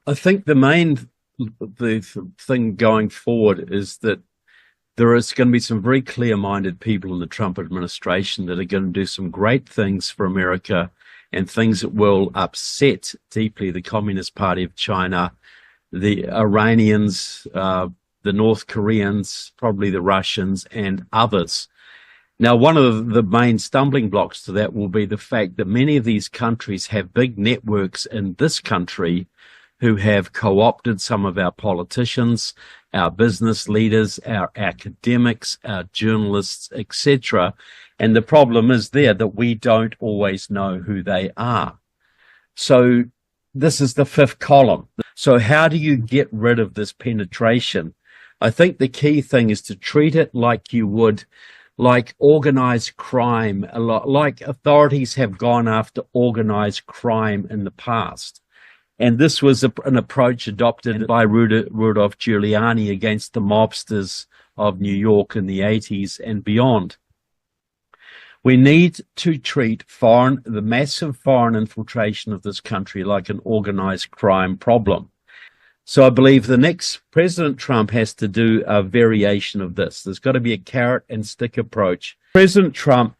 I think the thing going forward is that there is going to be some very clear-minded people in the Trump administration that are going to do some great things for America and things that will upset deeply the Communist Party of China, the Iranians, the North Koreans, probably the Russians, and others. Now, one of the main stumbling blocks to that will be the fact that many of these countries have big networks in this country who have co-opted some of our politicians, our business leaders, our academics, our journalists, etc. And the problem is there that we don't always know who they are. So this is the fifth column. So how do you get rid of this penetration? I think the key thing is to treat it like you would like organized crime, a lot like authorities have gone after organized crime in the past. And this was an approach adopted by Rudolph Giuliani against the mobsters of New York in the 80s and beyond. We need to treat the massive foreign infiltration of this country like an organized crime problem. So I believe the next President Trump has to do a variation of this. There's got to be a carrot and stick approach. President Trump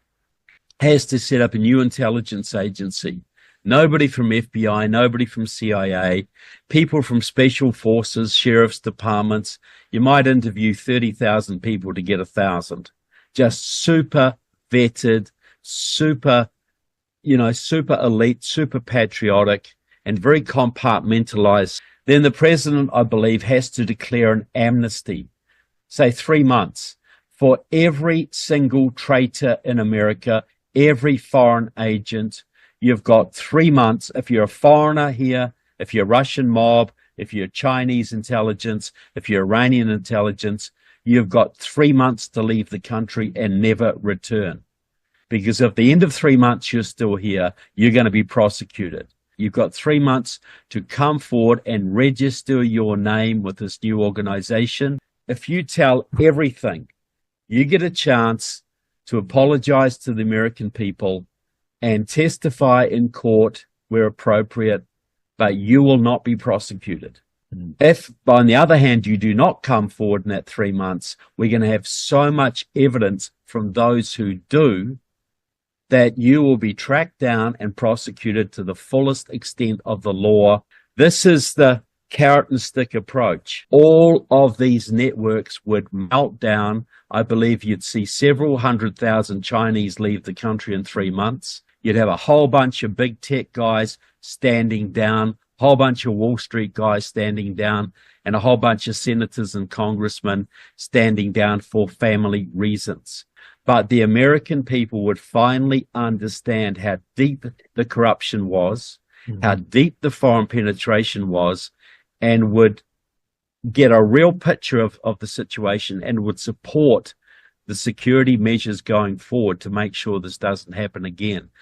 has to set up a new intelligence agency. Nobody from FBI, nobody from CIA, people from special forces, sheriff's departments. You might interview 30,000 people to get 1,000. Just super vetted, super elite, super patriotic, and very compartmentalized. Then the president, I believe, has to declare an amnesty, say 3 months, for every single traitor in America, every foreign agent. You've got 3 months. If you're a foreigner here, if you're Russian mob, if you're Chinese intelligence, if you're Iranian intelligence, you've got 3 months to leave the country and never return. Because if at the end of 3 months you're still here, you're going to be prosecuted. You've got 3 months to come forward and register your name with this new organization. If you tell everything, you get a chance to apologize to the American people and testify in court where appropriate, but you will not be prosecuted. If, on the other hand, you do not come forward in that 3 months, we're going to have so much evidence from those who do that you will be tracked down and prosecuted to the fullest extent of the law. This is the carrot and stick approach. All of these networks would melt down. I believe you'd see several 100,000 Chinese leave the country in 3 months. You'd have a whole bunch of big tech guys standing down, a whole bunch of Wall Street guys standing down, and a whole bunch of senators and congressmen standing down for family reasons. But the American people would finally understand how deep the corruption was, how deep the foreign penetration was, and would get a real picture of the situation and would support the security measures going forward to make sure this doesn't happen again.